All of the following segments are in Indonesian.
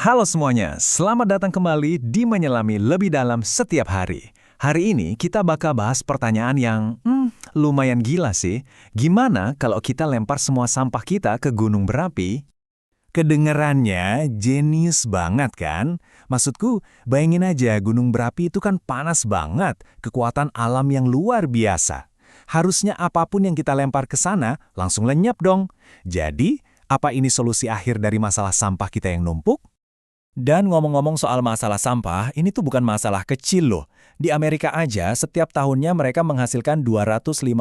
Halo semuanya, selamat datang kembali di Menyelami Lebih Dalam Setiap Hari. Hari ini kita bakal bahas pertanyaan yang lumayan gila sih. Gimana kalau kita lempar semua sampah kita ke gunung berapi? Kedengerannya jenius banget kan? Maksudku, bayangin aja gunung berapi itu kan panas banget, kekuatan alam yang luar biasa. Harusnya apapun yang kita lempar ke sana langsung lenyap dong. Jadi, apa ini solusi akhir dari masalah sampah kita yang numpuk? Dan ngomong-ngomong soal masalah sampah, ini tuh bukan masalah kecil loh. Di Amerika aja, setiap tahunnya mereka menghasilkan 254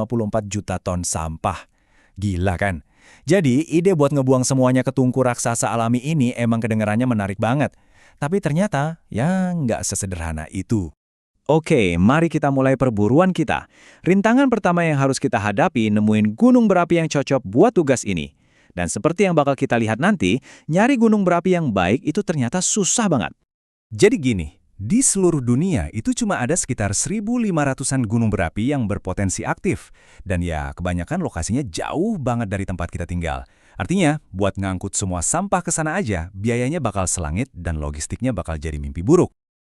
juta ton sampah. Gila kan? Jadi, ide buat ngebuang semuanya ke tungku raksasa alami ini emang kedengarannya menarik banget. Tapi ternyata, ya nggak sesederhana itu. Oke, mari kita mulai perburuan kita. Rintangan pertama yang harus kita hadapi nemuin gunung berapi yang cocok buat tugas ini. Dan seperti yang bakal kita lihat nanti, nyari gunung berapi yang baik itu ternyata susah banget. Jadi gini, di seluruh dunia itu cuma ada sekitar 1.500-an gunung berapi yang berpotensi aktif. Dan ya, kebanyakan lokasinya jauh banget dari tempat kita tinggal. Artinya, buat ngangkut semua sampah ke sana aja, biayanya bakal selangit dan logistiknya bakal jadi mimpi buruk.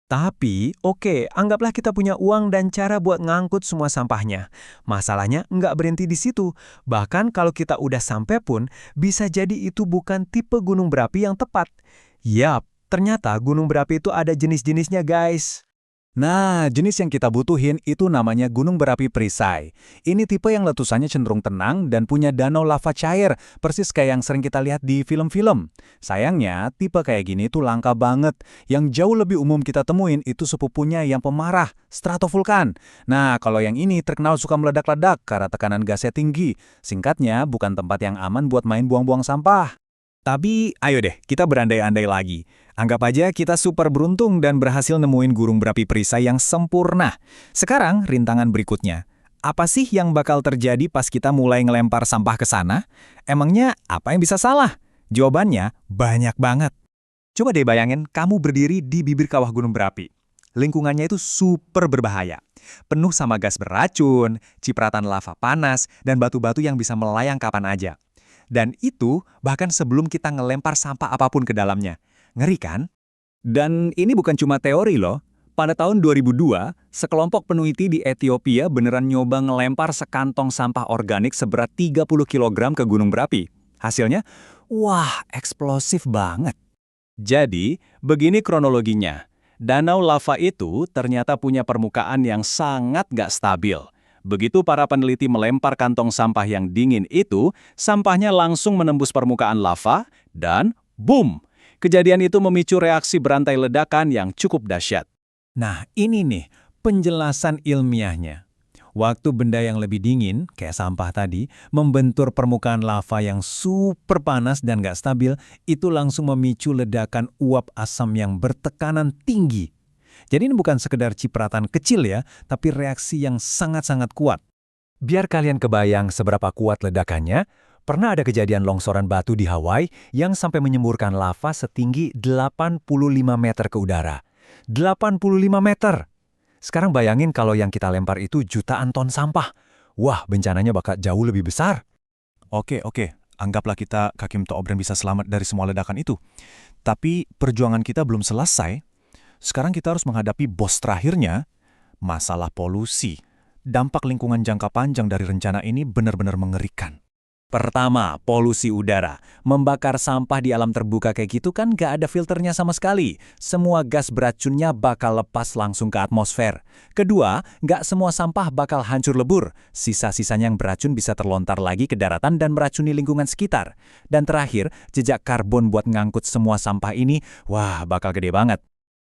Tapi, oke, anggaplah kita punya uang dan cara buat ngangkut semua sampahnya. Masalahnya nggak berhenti di situ. Bahkan kalau kita udah sampai pun, bisa jadi itu bukan tipe gunung berapi yang tepat. Yap, ternyata gunung berapi itu ada jenis-jenisnya, guys. Nah, jenis yang kita butuhin itu namanya gunung berapi perisai. Ini tipe yang letusannya cenderung tenang dan punya danau lava cair, persis kayak yang sering kita lihat di film-film. Sayangnya, tipe kayak gini tuh langka banget. Yang jauh lebih umum kita temuin itu sepupunya yang pemarah, stratovulkan. Nah, kalau yang ini terkenal suka meledak-ledak karena tekanan gasnya tinggi. Singkatnya, bukan tempat yang aman buat main buang-buang sampah. Tapi, ayo deh, kita berandai-andai lagi. Anggap aja kita super beruntung dan berhasil nemuin gunung berapi perisai yang sempurna. Sekarang, rintangan berikutnya. Apa sih yang bakal terjadi pas kita mulai ngelempar sampah ke sana? Emangnya apa yang bisa salah? Jawabannya banyak banget. Coba deh bayangin kamu berdiri di bibir kawah gunung berapi. Lingkungannya itu super berbahaya. Penuh sama gas beracun, cipratan lava panas, dan batu-batu yang bisa melayang kapan aja. Dan itu bahkan sebelum kita ngelempar sampah apapun ke dalamnya. Ngeri kan? Dan ini bukan cuma teori loh. Pada tahun 2002, sekelompok peneliti di Ethiopia beneran nyoba ngelempar sekantong sampah organik seberat 30 kg ke gunung berapi. Hasilnya, wah, eksplosif banget. Jadi, begini kronologinya. Danau lava itu ternyata punya permukaan yang sangat gak stabil. Begitu para peneliti melempar kantong sampah yang dingin itu, sampahnya langsung menembus permukaan lava, dan boom! Kejadian itu memicu reaksi berantai ledakan yang cukup dahsyat. Nah, ini nih penjelasan ilmiahnya. Waktu benda yang lebih dingin, kayak sampah tadi, membentur permukaan lava yang super panas dan gak stabil, itu langsung memicu ledakan uap asam yang bertekanan tinggi. Jadi ini bukan sekedar cipratan kecil ya, tapi reaksi yang sangat-sangat kuat. Biar kalian kebayang seberapa kuat ledakannya, pernah ada kejadian longsoran batu di Hawaii yang sampai menyemburkan lava setinggi 85 meter ke udara. 85 meter! Sekarang bayangin kalau yang kita lempar itu jutaan ton sampah. Wah, bencananya bakal jauh lebih besar. Oke. Anggaplah kita Kakim Toobren bisa selamat dari semua ledakan itu. Tapi perjuangan kita belum selesai. Sekarang kita harus menghadapi bos terakhirnya, masalah polusi. Dampak lingkungan jangka panjang dari rencana ini benar-benar mengerikan. Pertama, polusi udara. Membakar sampah di alam terbuka kayak gitu kan gak ada filternya sama sekali. Semua gas beracunnya bakal lepas langsung ke atmosfer. Kedua, gak semua sampah bakal hancur lebur. Sisa-sisanya yang beracun bisa terlontar lagi ke daratan dan meracuni lingkungan sekitar. Dan terakhir, jejak karbon buat ngangkut semua sampah ini, wah bakal gede banget.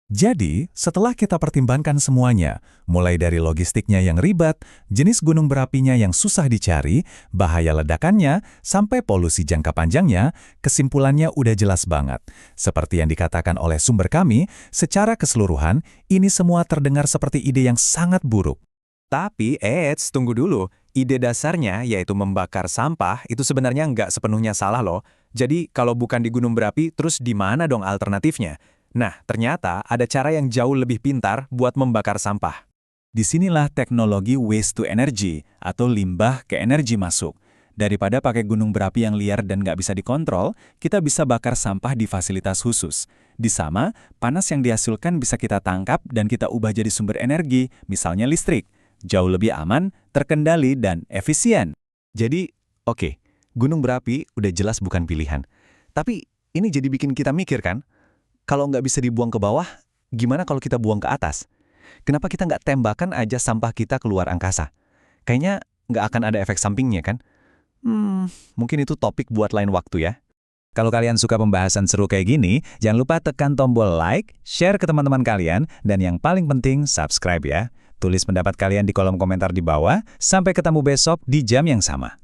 Jadi, setelah kita pertimbangkan semuanya, mulai dari logistiknya yang ribet, jenis gunung berapinya yang susah dicari, bahaya ledakannya, sampai polusi jangka panjangnya, kesimpulannya udah jelas banget. Seperti yang dikatakan oleh sumber kami, secara keseluruhan, ini semua terdengar seperti ide yang sangat buruk. Tapi, tunggu dulu. Ide dasarnya, yaitu membakar sampah, itu sebenarnya nggak sepenuhnya salah loh. Jadi, kalau bukan di gunung berapi, terus di mana dong alternatifnya? Nah, ternyata ada cara yang jauh lebih pintar buat membakar sampah. Disinilah teknologi waste to energy atau limbah ke energi masuk. Daripada pakai gunung berapi yang liar dan nggak bisa dikontrol, kita bisa bakar sampah di fasilitas khusus. Di sama, panas yang dihasilkan bisa kita tangkap dan kita ubah jadi sumber energi, misalnya listrik. Jauh lebih aman, terkendali, dan efisien. Jadi, oke, gunung berapi udah jelas bukan pilihan. Tapi ini jadi bikin kita mikir kan, kalau nggak bisa dibuang ke bawah, gimana kalau kita buang ke atas? Kenapa kita nggak tembakan aja sampah kita keluar angkasa? Kayaknya nggak akan ada efek sampingnya kan? Mungkin itu topik buat lain waktu ya. Kalau kalian suka pembahasan seru kayak gini, jangan lupa tekan tombol like, share ke teman-teman kalian, dan yang paling penting, subscribe ya. Tulis pendapat kalian di kolom komentar di bawah. Sampai ketemu besok di jam yang sama.